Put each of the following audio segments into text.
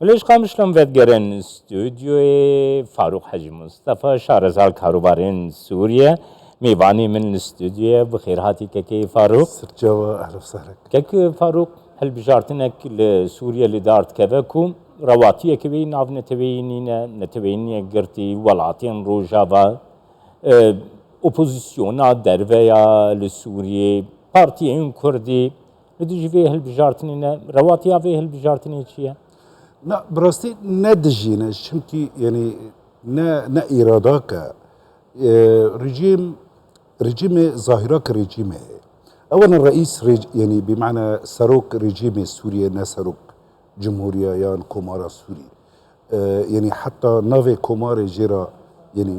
ليش قامشلون فيدجرن استوديو فاروق حاجي مصطفى شهرزار كاروبارين سوريا ميباني من الاستوديو بخير هاتي كي فاروق سرجوا اهلا وسهلا كك فاروق هل بجارتنك لسوريا اللي دارت كذاكم رواتيه كبي ناف نتبيني قرتي ولاتين روجافا اوبوزيسيونا درفيا لسوريا بارتيين كردي لديجي فيه هل بجارتني رواتيا فيه هل بجارتني شيء لا براستي ندجينا شمكي يعني نا إراداك رجيم ظاهرك رجيم اولا الرئيس يعني بمعنى سروك رجيم سوريا نا سروك جمهورية يعني كومارا سوري يعني حتى نافي كومارا جيرا يعني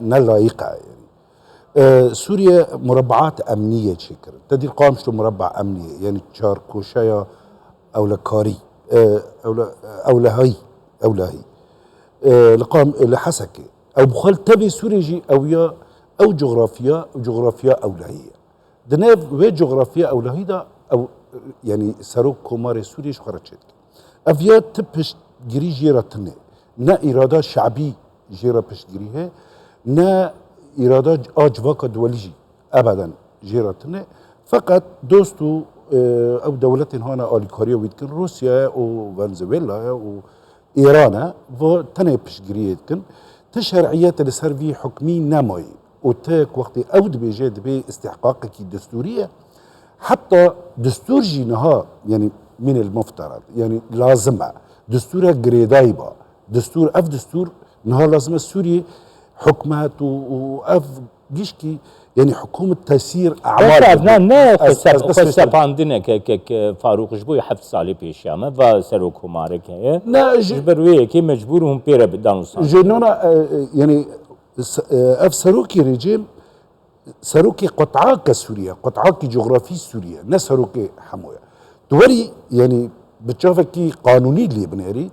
نلايقة يعني سوريا مربعات أمنية شكر تدير قامش مربع أمنية يعني تشاركوشايا أو لكاري أو لهي لقام لحسكي أو بخل تبي سوريجي أو جغرافيا أولهية دناف وي جغرافيا أولهية أو يعني سروك كوماري سوري شخرتشت أفيا تبش جري جيرتني نا إرادة شعبي جيرة بش جريها نا إرادة أجواك دوليجي أبدا جيرتني فقط دوستو او دولتين هنا اليكاريا ويتكن روسيا وفنزويلا وايران و تنه بشجريه يتكن تشرعيات السرفي حكمي نموي وتاك وقت اود بيجاد بي استحقاقك الدستوريه حتى دستور جينها يعني من المفترض يعني لازمه دستور جريدايبا دستور دستور نها لازمه سوريا حكمات واف جيشكي يعني حكومة تسير أعمال نه خسته پاندنه که فاروق جبوی 7 سالی پیشیامه و سروک هماره که جبرویه که مجبور هم پیره بدانوستان جنونا يعني اف سروكي رجيم سروكي قطعاك سوريا قطعاك جغرافي سوريا نا سروكي حموية دوري يعني بتشوفك كي قانوني اللي بنيري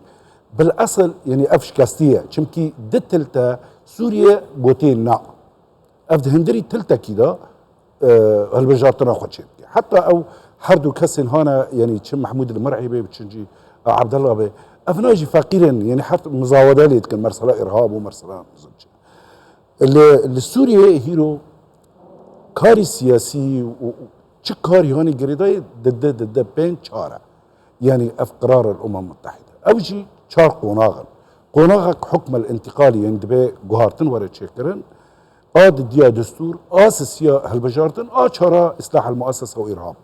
بالاصل يعني اف شكاستيه چمكي دتلتا سوريا بوتين نا افد هندري تلتا كده هالبجارتنا خدشت حتى او حردو كسن هنا يعني تشم محمود المرعي بي بتشنجي عبد الله بي افناجي فقيرا يعني حتى مزاوده لي كان مرسله ارهاب ومرسله اللي سوريا هيرو كاري سياسي وشكاري هوني قريداي ضد بين شارع يعني اف قرار الامم المتحده اول شيء شار قوناغك حكم الانتقالي يعني دبي جوهرتن ورا تشكرن ديا دستور اساسيا هالبجارتن شرا اصلاح المؤسسه وارهاب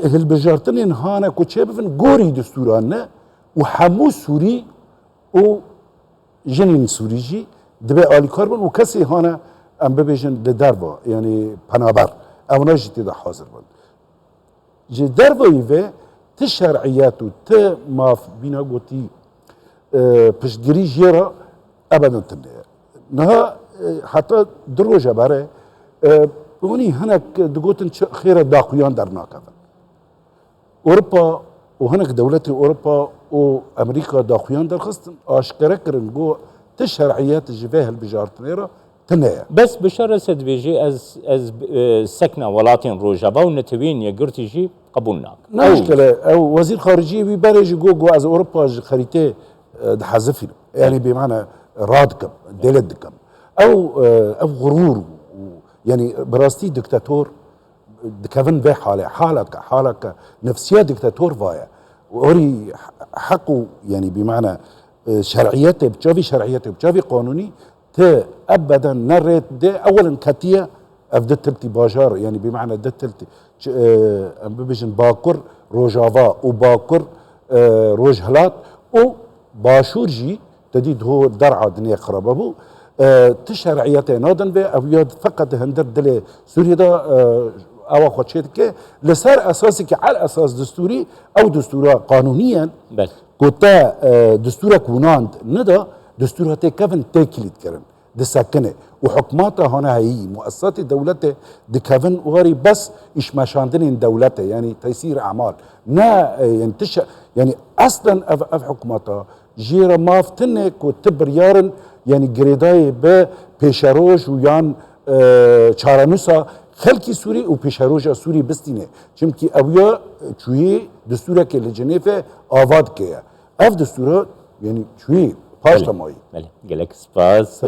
هالبجارتن هانا كوتشيبفن غوري دستورنا وحمو سوري و جنين سوريجي دبي الي كاربون وكسي هانا ام ببيجن دربا يعني بنابر او نجي تدا حاضر بن جي دربا يفي تشرعيات ت ما بينا قوتي بشجري جيرا ابدا تنيا نها حتى دروجة باره وني هناك دقوتن خير داقيان در ناكفن أوروبا وهناك دولة أوروبا وأمريكا داقيان در خستن آشكرا كرن جو تشرعيات الجفاه البجارتنيرا تنايا بس بشارة سد بيجي از سكنة ولاتين روجابا ونتوين يقرتي جي قبولناك مشكلة أو وزير خارجية بيبارج جو از أوروبا خريطة حذفين يعني بمعنى رادكم دلدكم او غرور يعني براستي دكتاتور دكافن في حالك نفسيه دكتاتور فايا وري حقه يعني بمعنى شرعيته بتشافي شرعيته بتشافي قانوني ت ابدا نريت دي اولا كاتيه افدت باجار يعني بمعنى دتلتي بيجن باكر روجافا وباكر روجهلات وباشورجي تديد هو درعا دنيا خرابه تشرعيته نادن به او ياد فقط هندر دل سوريا دا او خدشت كه لسر اساسي كه على اساس دستوري او دستورا قانونيا بس كوتا دستورا كوناند ندا دستورا كفن تاكلت كرن دسكنه وحكماتها هنا هي مؤسسات الدولة دكفن وغري بس ايش مشاندن دولته يعني تيسير اعمال نا يعني يعني اصلا اف حكماتها جيرا مافتنك وتبريارن يعني جريداي ببيشاروش ويان شارانوسا خلکی سوری و پیشروجا سوری بستینه چمکی اویا چوی دستوره که لجنیف آواد که اف دستوره یعنی چوی پاش تمایی بله گلک سپاس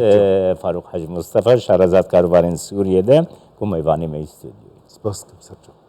فاروق حاج مصطفی شهرزاد کاروبارین سوریه ده که میوانی می استودیو سپاس کم سرچه